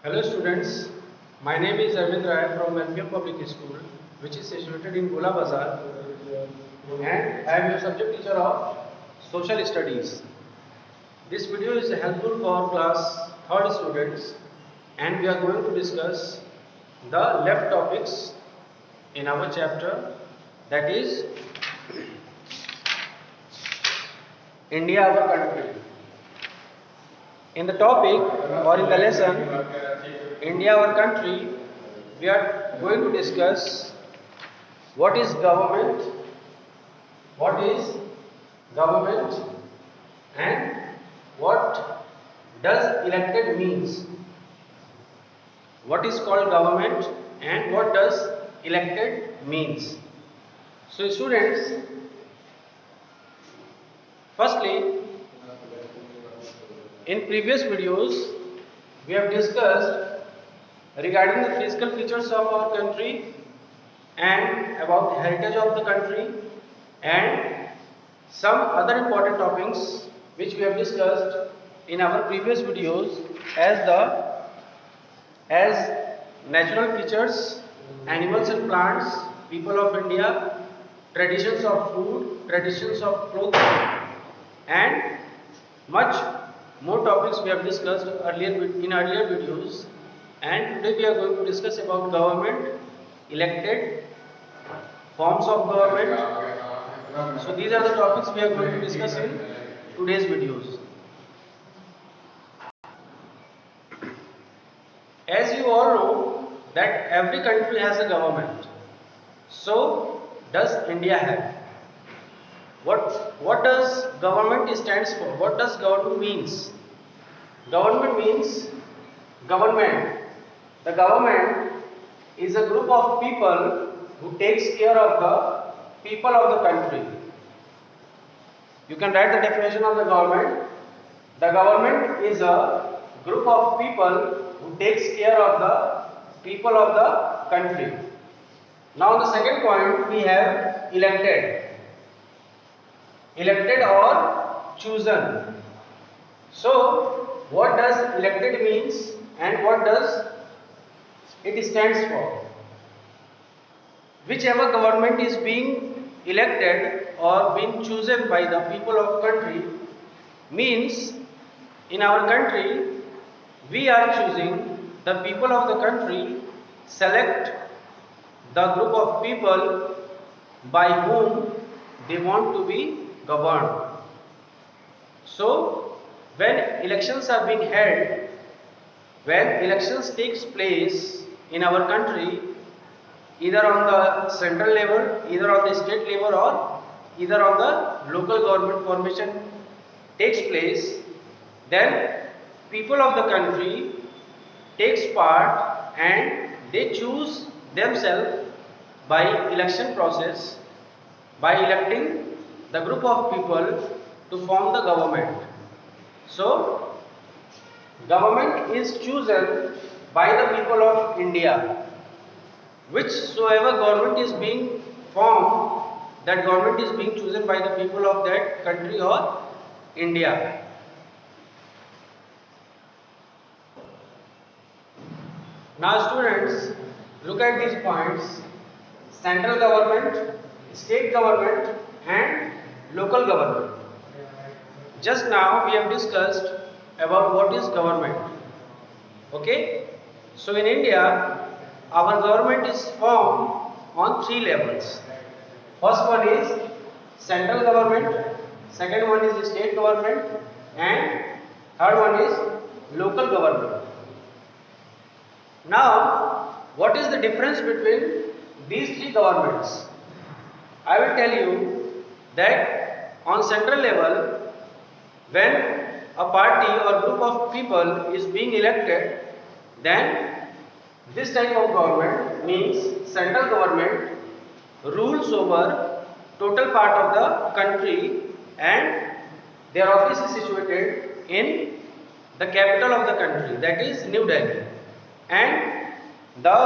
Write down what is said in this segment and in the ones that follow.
Hello students, my name is Arvind Rai from LPM Public School, which is situated in Gola Bazar, and I am your subject teacher of Social Studies. This video is helpful for class 3rd students, and we are going to discuss the left topics in our chapter, that is India, our country. In the topic or in the lesson India, our country, we are going to discuss what is government, and what does elected means. What is called government and what does elected means. So students, firstly, in previous videos we have discussed regarding the physical features of our country and about the heritage of the country and some other important topics which we have discussed in our previous videos as natural features, animals and plants, people of India, traditions of food, traditions of clothing, and much more topics we have discussed earlier videos. And today we are going to discuss about government, elected, forms of government. So these are the topics we are going to discuss in today's videos. As you all know that every country has a government. So does India have. What does government stands for? What does government means? Government means government. The government is a group of people who takes care of the people of the country. You can write the definition of the government. The government is a group of people who takes care of the people of the country. Now the second point we have elected. Elected or chosen. So what does elected means and what does it stands for? Whichever government is being elected or being chosen by the people of country means in our country we are choosing the people of the country select the group of people by whom they want to be governed. So when elections are being held, when elections takes place in our country, either on the central level, either on the state level, or either on the local government formation takes place, then people of the country takes part and they choose themselves by election process, by electing the group of people to form the government. So government is chosen by the people of India. Whichsoever government is being formed, that government is being chosen by the people of that country or India. Now students, look at these points: central government, state government and local government. Just now we have discussed about what is government. Okay? So in India, our government is formed on 3 levels. First one is central government, second one is state government, and third one is local government. Now, what is the difference between these 3 governments? I will tell you that on central level, when a party or group of people is being elected, then this type of government means central government rules over total part of the country and their office is situated in the capital of the country, that is New Delhi, and the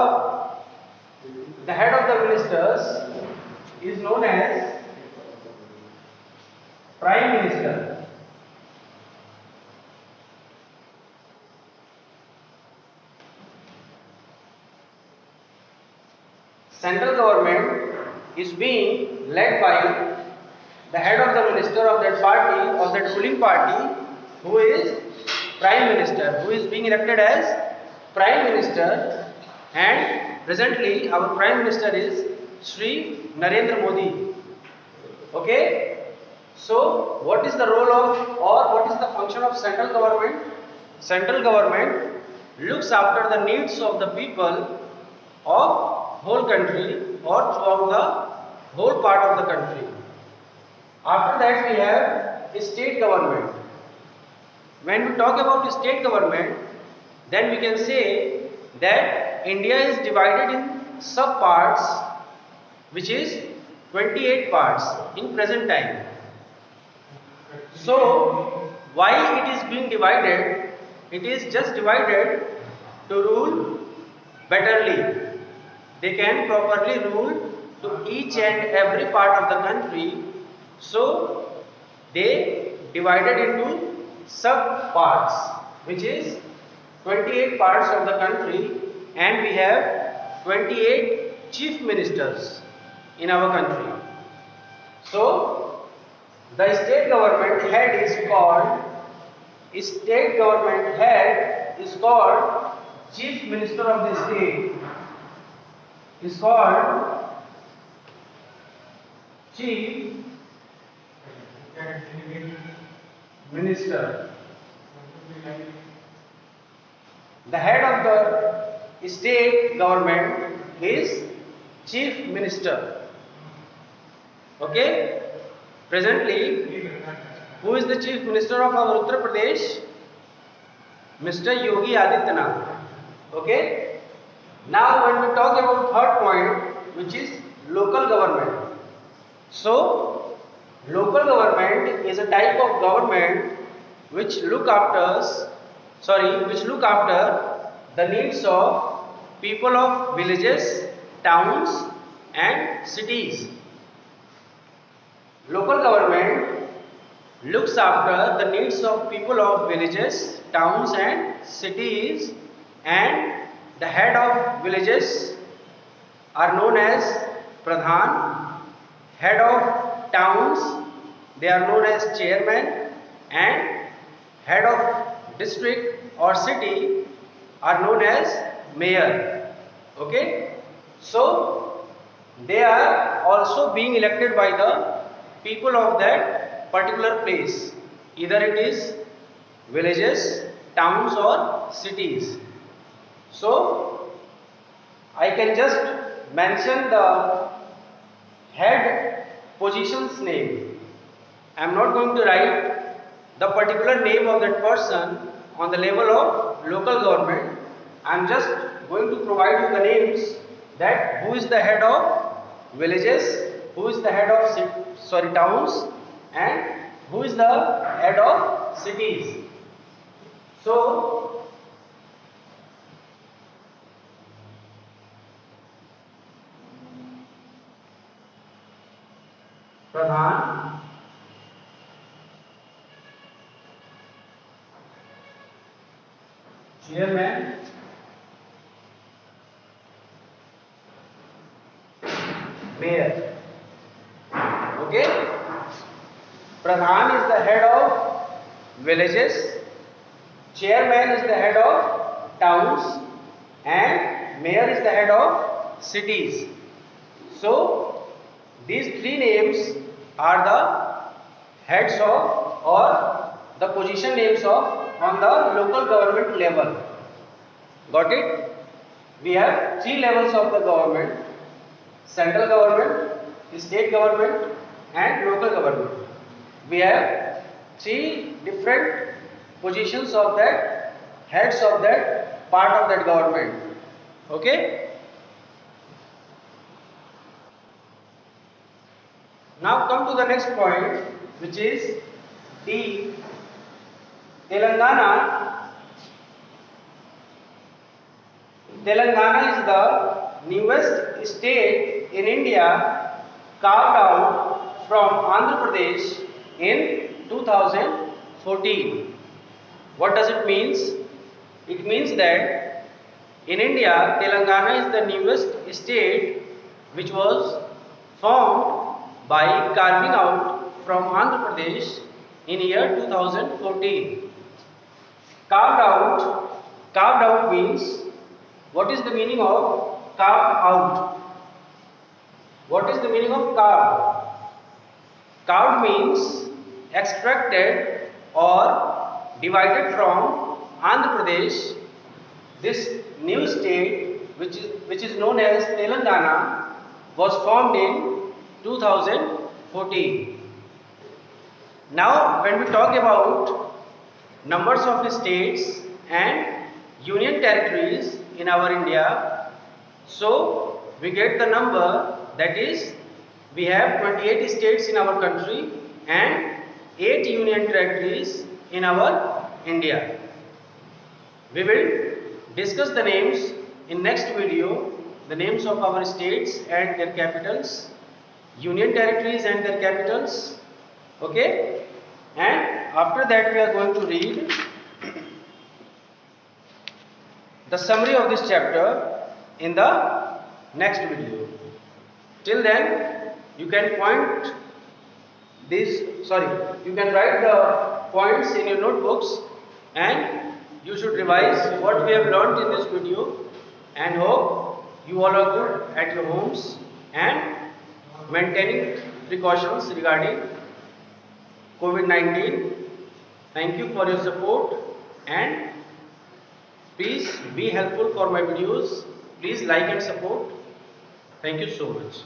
head of the ministers is known as Prime Minister. central government is being led by the head of the minister of that party, of that ruling party, who is prime minister, who is being elected as prime minister, and presently our prime minister is Shri Narendra Modi. Okay, so what is the role of, or what is the function of central government? Central government looks after the needs of the people of whole country or throughout the whole part of the country. After that we have a state government. When we talk about state government, then we can say that India is divided in sub parts, which is 28 parts in present time. So why it is being divided? It is just divided to rule betterly. They can properly rule to each and every part of the country. So they divided into sub parts, which is 28 parts of the country, and we have 28 chief ministers in our country. So the state government head is called chief minister of the state, is called chief minister. The head of the state government is chief minister. Okay, presently who is the chief minister of our Uttar Pradesh? Mr. Yogi Adityanath. Okay, now when we talk about third point, which is local government. So local government is a type of government which look after the needs of people of villages, towns and cities. Local government looks after the needs of people of villages, towns and cities, and the head of villages are known as Pradhan, head of towns they are known as chairman, and head of district or city are known as mayor. Okay, so they are also being elected by the people of that particular place, either it is villages, towns or cities. So I can just mention the head position's name. I am not going to write the particular name of that person on the level of local government. I am just going to provide you the names, that who is the head of villages, who is the head of towns, and who is the head of cities. So Pradhan, chairman, mayor. Okay, Pradhan is the head of villages, chairman is the head of towns, and mayor is the head of cities. So these three names are the heads of, or the position names of, on the local government level. Got it? We have three levels of the government: central government, state government and local government. We have three different positions of that, heads of that part of that government. Okay? Now come to the next point, which is the Telangana. Telangana is the newest state in India, carved out from Andhra Pradesh in 2014. What does it mean? It means that in India, Telangana is the newest state which was formed by carving out from Andhra Pradesh in year 2014. Carved out, carved out means, what is the meaning of carved out? What is the meaning of carved? Carved means extracted or divided from Andhra Pradesh. This new state, which is known as Telangana, was formed in 2014. Now, when we talk about numbers of states and union territories in our India, so we get the number, that is, we have 28 states in our country and 8 union territories in our India. We will discuss the names in next video, the names of our states and their capitals, union territories and their capitals. Okay, and after that we are going to read the summary of this chapter in the next video. Till then, you can point this, you can write the points in your notebooks, and you should revise what we have learned in this video, and hope you all are good at your homes and maintaining precautions regarding COVID-19. Thank you for your support, and please be helpful for my videos. Please like and support. Thank you so much.